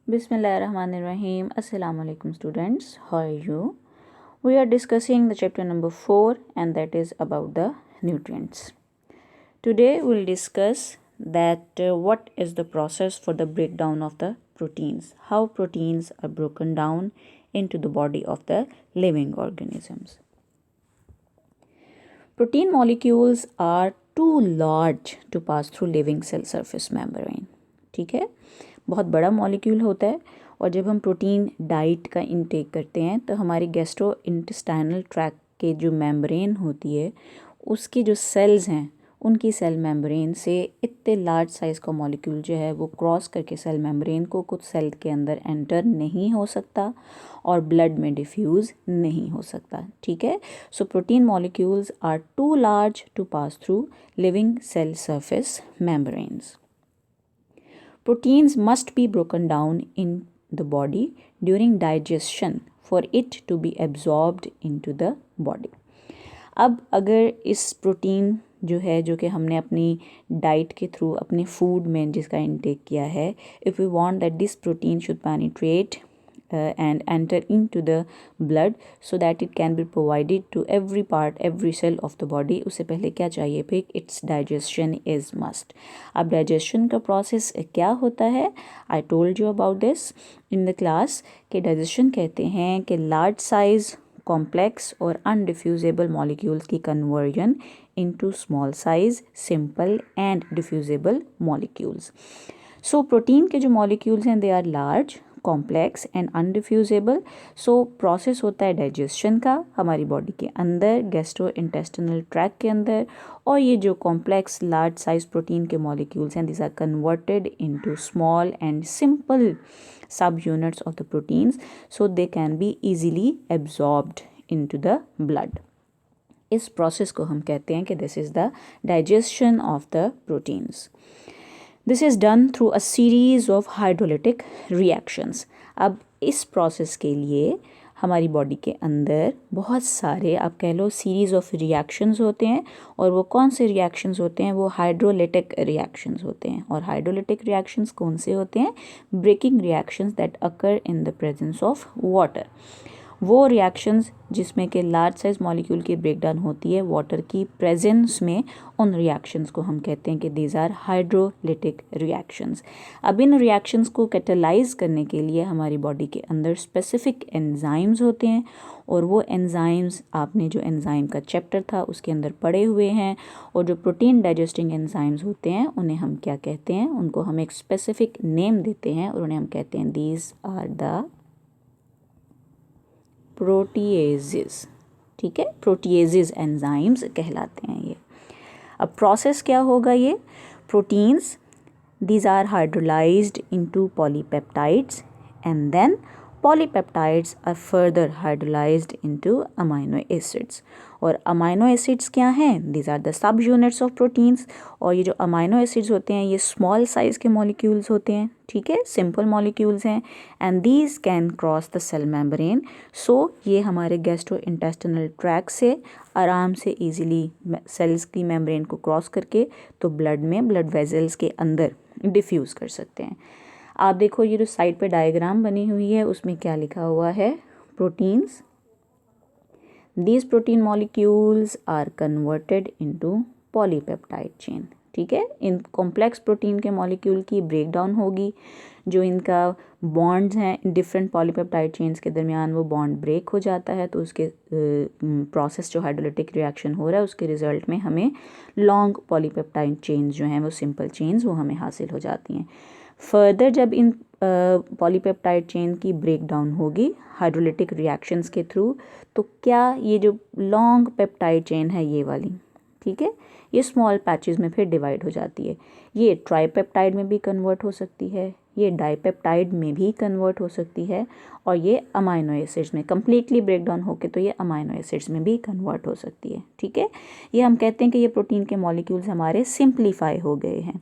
Bismillahirrahmanirrahim. Assalamu alaikum students. How are you? We are discussing the chapter number 4 and that is about the nutrients. Today we'll discuss that what is the process for the breakdown of the proteins. How proteins are broken down into the body of the living organisms. Protein molecules are too large to pass through living cell surface membrane. ठीक है, बहुत बड़ा molecule होता है और जब हम protein diet का इनटेक करते हैं तो हमारी गैस्ट्रो इंटेस्टाइनल ट्रैक्ट के जो मेम्ब्रेन होती है उसकी जो सेल्स हैं उनकी सेल मेम्ब्रेन से इतने लार्ज साइज़ का मॉलिक्यूल जो है वो क्रॉस करके सेल मेम्ब्रेन को कुछ सेल के अंदर एंटर नहीं हो सकता और ब्लड में डिफ्यूज़ नहीं हो सकता. ठीक है, so protein molecules are too large to pass through living cell surface membranes. Proteins must be broken down in the body during digestion for it to be absorbed into the body. अब अगर इस protein जो कि हमने अपनी diet के through अपने food में जिसका इनटेक किया है, if we want that this protein should penetrate and enter into the blood so that it can be provided to every part, every cell of the body. उससे पहले क्या चाहिए फिर? Its digestion is must. अब digestion का process क्या होता है? I told you about this in the class कि digestion कहते हैं कि large size complex और undiffusible molecules की conversion into small size simple and diffusible molecules. So protein के जो molecules हैं they are large, complex and undiffusible. So process होता है डाइजेशन का हमारी बॉडी के अंदर गैस्ट्रो इंटेस्टिनल ट्रैक्ट के अंदर और ये जो कॉम्प्लेक्स लार्ज साइज प्रोटीन के मॉलिक्यूल्स हैं this are converted into small and simple sub units of the proteins so they can be easily absorbed into the blood. इस प्रोसेस को हम कहते हैं कि this is the digestion of the proteins. This is done through a series of hydrolytic reactions. अब इस process के लिए हमारी बॉडी के अंदर बहुत सारे आप कह लो सीरीज़ ऑफ रिएक्शंस होते हैं और वो कौन से रिएक्शंस होते हैं? वो हाइड्रोलिटिक रिएक्शंस होते हैं. और हाइड्रोलिटिक रिएक्शंस कौन से होते हैं? Breaking reactions that occur in the presence of water. वो रिएक्शंस जिसमें कि लार्ज साइज मॉलिक्यूल की ब्रेकडाउन होती है वाटर की प्रेजेंस में, उन रिएक्शंस को हम कहते हैं कि दीज आर हाइड्रोलिटिक रिएक्शंस. अब इन रिएक्शंस को कैटेलाइज करने के लिए हमारी बॉडी के अंदर स्पेसिफिक एंजाइम्स होते हैं और वो एंजाइम्स आपने जो एंजाइम का चैप्टर था उसके अंदर पढ़े हुए हैं. और जो प्रोटीन डाइजेस्टिंग एंजाइम्स होते हैं उन्हें हम क्या कहते हैं? उनको हम एक स्पेसिफिक नेम देते हैं और उन्हें हम कहते हैं दीज आर द प्रोटीएजेस. ठीक है, प्रोटीएजेस एंजाइम्स कहलाते हैं ये. अब प्रोसेस क्या होगा? ये proteins these are hydrolysed into polypeptides and then polypeptides are further hydrolysed into amino acids. और अमाइनो एसिड्स क्या हैं? दीज आर द सब यूनिट्स ऑफ प्रोटीन्स. और ये जो अमाइनो एसिड्स होते हैं ये स्मॉल साइज़ के मॉलिक्यूल्स होते हैं. ठीक है, सिंपल मॉलिक्यूल्स हैं and these can cross the cell membrane. So ये हमारे गैस्ट्रो इंटेस्टिनल ट्रैक्ट से आराम से इजीली सेल्स की मेम्ब्रेन को क्रॉस करके तो ब्लड में ब्लड वेजल्स के अंदर डिफ्यूज़ कर सकते हैं. आप देखो ये जो साइड पे डायग्राम बनी हुई है उसमें क्या लिखा हुआ है? Proteins. These protein molecules are converted into polypeptide chain. ठीक है, इन कॉम्प्लेक्स प्रोटीन के मॉलिक्यूल की ब्रेकडाउन होगी. जो इनका बॉन्ड्स हैं डिफरेंट पॉलीपेप्टाइड चेन्स के दरमियान वो बॉन्ड ब्रेक हो जाता है तो उसके प्रोसेस जो हाइड्रोलिटिक रिएक्शन हो रहा है उसके रिजल्ट में हमें लॉन्ग पॉलीपेप्टाइड चेन्स जो हैं वो सिंपल चेन्स वो हमें हासिल हो जाती हैं. फर्दर जब इन पॉलीपेप्टाइड चेन की ब्रेकडाउन होगी हाइड्रोलिटिक रिएक्शंस के थ्रू तो क्या ये जो लॉन्ग पेप्टाइड चेन है ये वाली, ठीक है, ये स्मॉल पैचेस में फिर डिवाइड हो जाती है. ये ट्राईपेप्टाइड में भी कन्वर्ट हो सकती है, ये डाईपेप्टाइड में भी कन्वर्ट हो सकती है और ये अमाइनो एसिड्स में कम्प्लीटली ब्रेकडाउन होकर तो ये अमाइनो एसिड्स में भी कन्वर्ट हो सकती है. ठीक है, ये हम कहते हैं कि ये प्रोटीन के मॉलिक्यूल्स हमारे सिंप्लीफाई हो गए हैं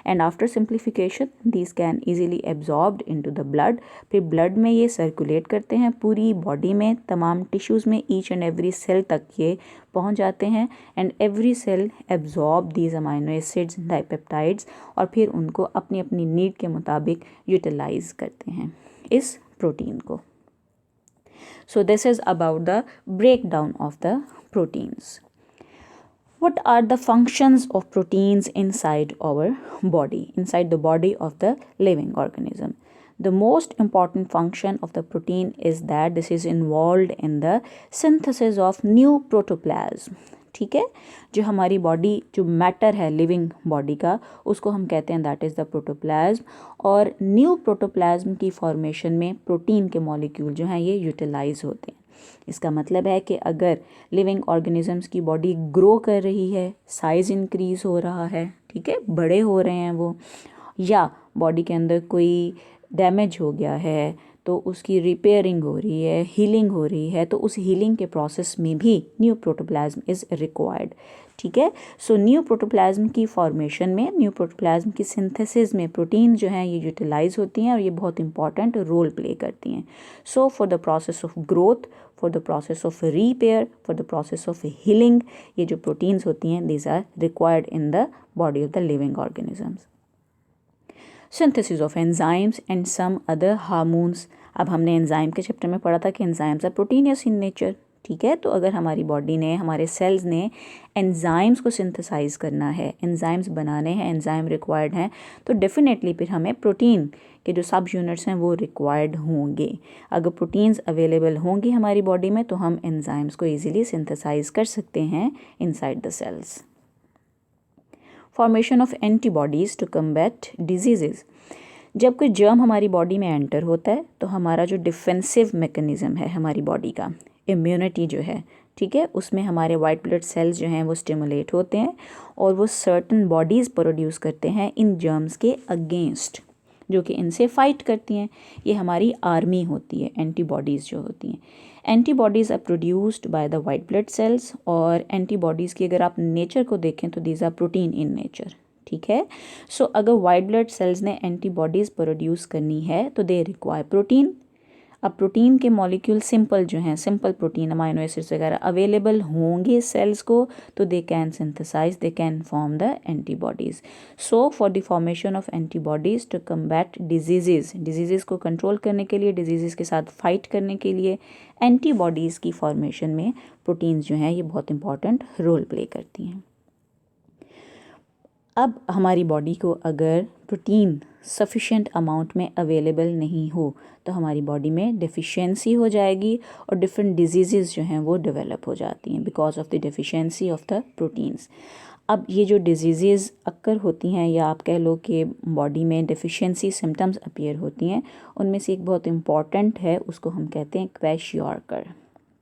and after simplification these can easily absorbed into the blood. फिर ब्लड में ये सर्कुलेट करते हैं पूरी बॉडी में, तमाम टिश्यूज़ में, ईच एंड एवरी सेल तक ये पहुंच जाते हैं and every cell absorb these amino acids dipeptides और फिर उनको अपनी अपनी नीड के मुताबिक यूटिलाइज करते हैं इस प्रोटीन को। So this is about the breakdown of the proteins. What are the functions of proteins inside our body, inside the body of the living organism? The most important function of the protein is that this is involved in the synthesis of new protoplasm. ठीक है, जो हमारी body जो matter है living body का उसको हम कहते हैं दैट इज़ द प्रोटोप्लाज्म, और न्यू प्रोटोप्लाज्म की फॉर्मेशन में प्रोटीन के मॉलिक्यूल जो हैं ये यूटिलाइज होते हैं। इसका मतलब है कि अगर लिविंग ऑर्गेनिजम्स की बॉडी ग्रो कर रही है, साइज़ इंक्रीज़ हो रहा है, ठीक है, बड़े हो रहे हैं वो, या बॉडी के अंदर कोई डैमेज हो गया है तो उसकी रिपेयरिंग हो रही है, हीलिंग हो रही है, तो उस हीलिंग के प्रोसेस में भी न्यू प्रोटोप्लाज्म इज़ रिक्वायर्ड। ठीक है, सो न्यू प्रोटोप्लाज्म की फॉर्मेशन में, न्यू प्रोटोप्लाज्म की सिंथेसिस में प्रोटीन जो हैं ये यूटिलाइज होती हैं और ये बहुत इंपॉर्टेंट रोल प्ले करती हैं। So for the process of growth, for the process of repair, for the process of healing, ये जो प्रोटीन्स होती हैं these are required in the body of the living organisms. Synthesis of enzymes and some other hormones. अब हमने enzyme के chapter में पढ़ा था कि enzymes are proteinous in nature. ठीक है, तो अगर हमारी बॉडी ने, हमारे सेल्स ने एंजाइम्स को सिंथेसाइज करना है, एंजाइम्स बनाने हैं, एंजाइम रिक्वायर्ड हैं, तो डेफिनेटली फिर हमें प्रोटीन के जो सब यूनिट्स हैं वो रिक्वायर्ड होंगे। अगर प्रोटीन्स अवेलेबल होंगी हमारी बॉडी में तो हम एंजाइम्स को ईजिली सिंथेसाइज कर सकते हैं inside the cells. Formation of antibodies to combat disease. जब कोई जर्म हमारी बॉडी में एंटर होता है तो हमारा जो डिफेंसिव मैकेनिज़्म है हमारी बॉडी का, इम्यूनिटी जो है, ठीक है, उसमें हमारे वाइट ब्लड सेल्स जो हैं वो स्टिमुलेट होते हैं और वो सर्टन बॉडीज़ प्रोड्यूस करते हैं इन जर्म्स के अगेंस्ट, जो कि इनसे फाइट करती हैं। ये हमारी आर्मी होती है, एंटीबॉडीज़ जो होती हैं। Antibodies are produced by the white blood cells, और एंटीबॉडीज़ की अगर आप नेचर को देखें तो these are protein in nature. ठीक है, सो अगर वाइट ब्लड सेल्स ने एंटीबॉडीज़ प्रोड्यूस करनी है तो दे रिक्वायर प्रोटीन। अब प्रोटीन के मॉलिक्यूल सिंपल जो हैं, सिंपल प्रोटीन, अमाइनो एसिड्स वगैरह अवेलेबल होंगे सेल्स को तो they can synthesise, they can form the antibodies. So for the formation of antibodies to combat disease को कंट्रोल करने के लिए, डिजीज़ के साथ फाइट करने के लिए एंटीबॉडीज़ की फॉर्मेशन में प्रोटीन्स जो हैं ये बहुत इंपॉर्टेंट रोल प्ले करती हैं। अब हमारी बॉडी को अगर प्रोटीन सफिशेंट अमाउंट में अवेलेबल नहीं हो तो हमारी बॉडी में डेफिशिएंसी हो जाएगी और डिफरेंट डिजीज़ जो हैं वो डेवलप हो जाती हैं because of the deficiency of the proteins. अब ये जो डिजीज़ अक्कर होती हैं, या आप कह लो कि बॉडी में डेफिशिएंसी सिम्टम्स अपीयर होती हैं, उनमें से एक बहुत इम्पॉर्टेंट है, उसको हम कहते हैं क्वैशयोर्कर।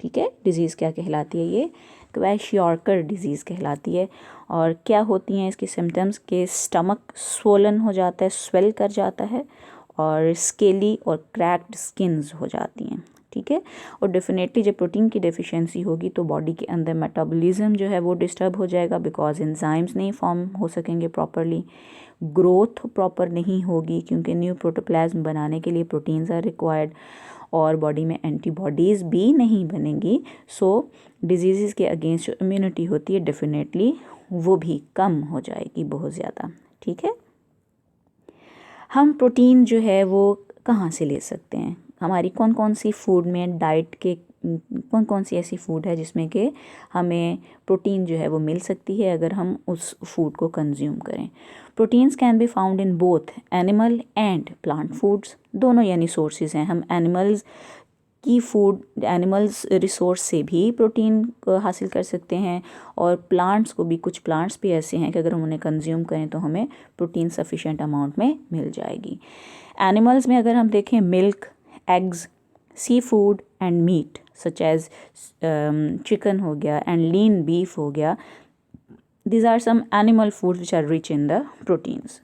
ठीक है, डिज़ीज़ क्या कहलाती है? ये क्वैशयोर्कर डिज़ीज़ कहलाती है। और क्या होती हैं इसके सिम्टम्स के स्टमक स्वोलन हो जाता है, स्वेल कर जाता है, और स्केली और क्रैक्ड स्किन्स हो जाती हैं। ठीक है, और डेफिनेटली जब प्रोटीन की डेफिशिएंसी होगी तो बॉडी के अंदर मेटाबॉलिज्म जो है वो डिस्टर्ब हो जाएगा बिकॉज एंजाइम्स नहीं फॉर्म हो सकेंगे प्रॉपरली, ग्रोथ प्रॉपर नहीं होगी क्योंकि न्यू प्रोटोप्लाज्म बनाने के लिए प्रोटीन्स आर रिक्वायर्ड, और बॉडी में एंटीबॉडीज़ भी नहीं बनेंगी। सो डिजीज़ के अगेंस्ट जो इम्यूनिटी होती है डेफिनेटली वो भी कम हो जाएगी बहुत ज़्यादा। ठीक है, हम प्रोटीन जो है वो कहाँ से ले सकते हैं? हमारी कौन कौन सी फूड में, डाइट के कौन कौन सी ऐसी फूड है जिसमें कि हमें प्रोटीन जो है वो मिल सकती है अगर हम उस फूड को कंज्यूम करें? Proteins can be found in both animal and plant foods, दोनों यानी सोर्सेज हैं। हम एनिमल्स की फूड, एनिमल्स रिसोर्स से भी प्रोटीन हासिल कर सकते हैं, और प्लांट्स को भी, कुछ प्लांट्स भी ऐसे हैं कि अगर हम उन्हें कंज्यूम करें तो हमें प्रोटीन सफिशेंट अमाउंट में मिल जाएगी। एनिमल्स में अगर हम देखें, milk, eggs, seafood and meat such as chicken हो गया एंड लीन बीफ हो गया, these are some animal foods which are rich in the proteins.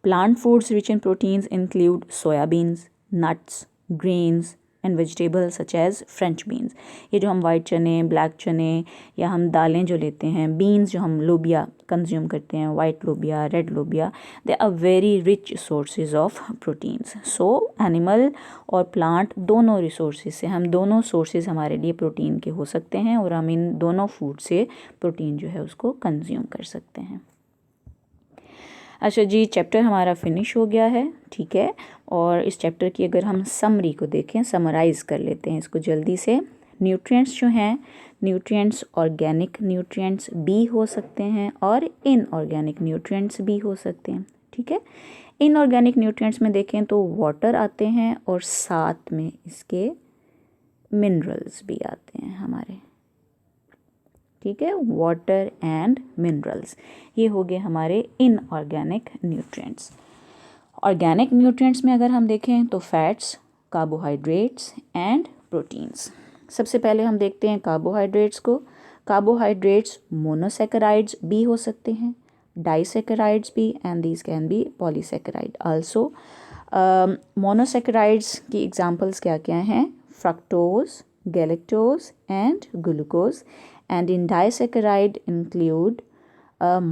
Plant foods rich in proteins include soyabeans, nuts, grains and vegetables such as French beans. ये जो हम white चने, black चने, या हम दालें जो लेते हैं, बीन्स जो हम लोबिया कंज्यूम करते हैं, वाइट लोबिया, रेड लोबिया, they are very rich sources of proteins. So animal और प्लांट दोनों रिसोर्सेज से, हम दोनों सोर्सेज हमारे लिए प्रोटीन के हो सकते हैं, और हम इन दोनों फूड से प्रोटीन जो है उसको कंज्यूम कर सकते हैं। अच्छा जी, चैप्टर हमारा फिनिश हो गया है, ठीक है। और इस चैप्टर की अगर हम समरी को देखें, समराइज़ कर लेते हैं इसको जल्दी से। न्यूट्रिएंट्स जो हैं, न्यूट्रिएंट्स ऑर्गेनिक न्यूट्रिएंट्स भी हो सकते हैं और इनऑर्गेनिक न्यूट्रिएंट्स भी हो सकते हैं, ठीक है। इनऑर्गेनिक न्यूट्रिएंट्स में देखें तो वाटर आते हैं और साथ में इसके मिनरल्स भी आते हैं हमारे, ठीक है। वाटर एंड मिनरल्स, ये हो गए हमारे इनऑर्गेनिक न्यूट्रिएंट्स। ऑर्गेनिक न्यूट्रिएंट्स में अगर हम देखें तो फैट्स, कार्बोहाइड्रेट्स एंड प्रोटीन्स। सबसे पहले हम देखते हैं कार्बोहाइड्रेट्स को। कार्बोहाइड्रेट्स मोनोसैकेराइड्स भी हो सकते हैं, डाइसैकेराइड्स भी, and these can be polysaccharide also. Monosaccharides की एग्जांपल्स क्या क्या हैं? Fructose, galactose and glucose, and in disaccharide include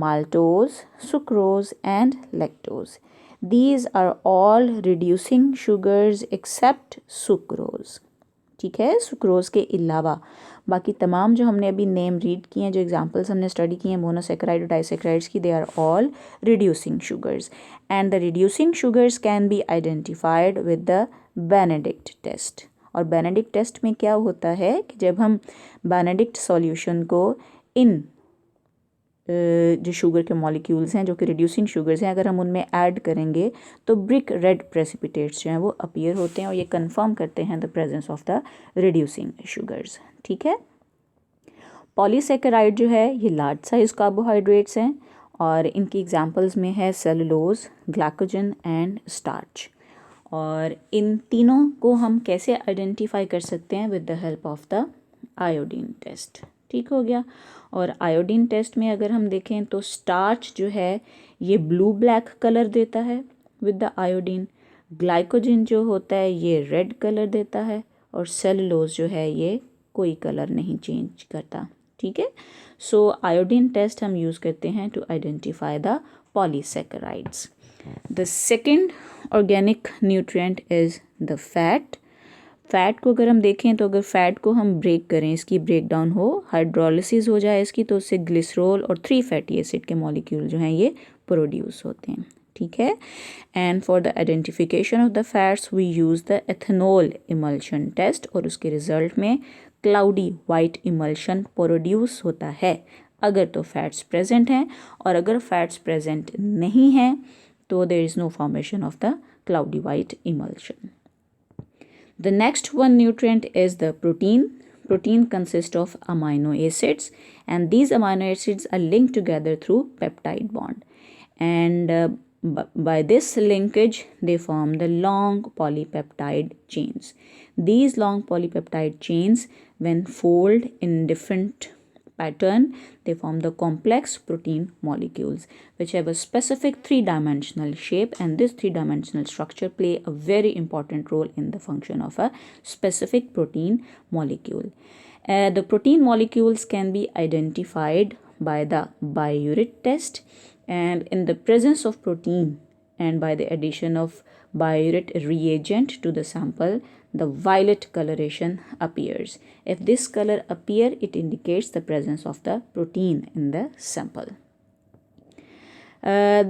maltose, sucrose and lactose. These are all reducing sugars except sucrose, ठीक है। सुक्रोज के अलावा बाकी तमाम जो हमने अभी नेम रीड किए हैं, जो एग्जांपल्स हमने स्टडी किए हैं मोनोसैकेराइड और डाइसैकेराइड्स की, they are all reducing sugars and the reducing sugars can be identified with the Benedict test. और बेनेडिक्ट टेस्ट में क्या होता है कि जब हम बेनेडिक्ट सॉल्यूशन को इन जो शुगर के मॉलिक्यूल्स हैं जो कि रिड्यूसिंग शुगर्स हैं, अगर हम उनमें ऐड करेंगे तो ब्रिक रेड प्रेसिपिटेट्स जो हैं वो अपीयर होते हैं और ये कंफर्म करते हैं the presence of the reducing sugars, ठीक है। पॉलीसैकेराइड जो है ये लार्ज साइज कार्बोहाइड्रेट्स हैं और इनकी एग्जांपल्स में है सेलुलोज, ग्लाइकोजन एंड स्टार्च। और इन तीनों को हम कैसे आइडेंटिफाई कर सकते हैं? With the help of the iodine test, ठीक हो गया। और आयोडीन टेस्ट में अगर हम देखें तो स्टार्च जो है ये ब्लू ब्लैक कलर देता है विद द आयोडीन, ग्लाइकोजन जो होता है ये रेड कलर देता है और सेलुलोज जो है ये कोई कलर नहीं चेंज करता, ठीक है। सो आयोडीन टेस्ट हम यूज़ करते हैं to identify the polysaccharides. The second organic nutrient is the fat. Fat को अगर हम देखें तो अगर फैट को हम ब्रेक करें, इसकी ब्रेक डाउन हो, हाइड्रोलिसिस हो जाए इसकी, तो उससे ग्लिसरॉल और 3 फैटी एसिड के मॉलिक्यूल जो हैं ये प्रोड्यूस होते हैं, ठीक है। And for the identification of the fats we use the ethanol emulsion test और उसके रिजल्ट में क्लाउडी वाइट इमल्शन प्रोड्यूस होता है अगर तो फैट्स प्रेजेंट हैं, और अगर फैट्स प्रेजेंट नहीं हैं तो there is no formation of the cloudy white emulsion. The next one nutrient is the protein. Protein consists of amino acids and these amino acids are linked together through peptide bond. And by this linkage, they form the long polypeptide chains. These long polypeptide chains, when fold in different pattern, they form the complex protein molecules which have a specific 3-dimensional shape, and this 3-dimensional structure play a very important role in the function of a specific protein molecule. The protein molecules can be identified by the biuret test, and in the presence of protein and by the addition of biuret reagent to the sample, the violet coloration appears. If this color appear, it indicates the presence of the protein in the sample.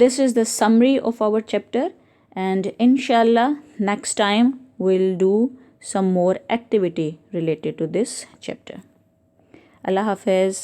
This is the summary of our chapter, and inshallah next time we'll do some more activity related to this chapter. Allah Hafiz.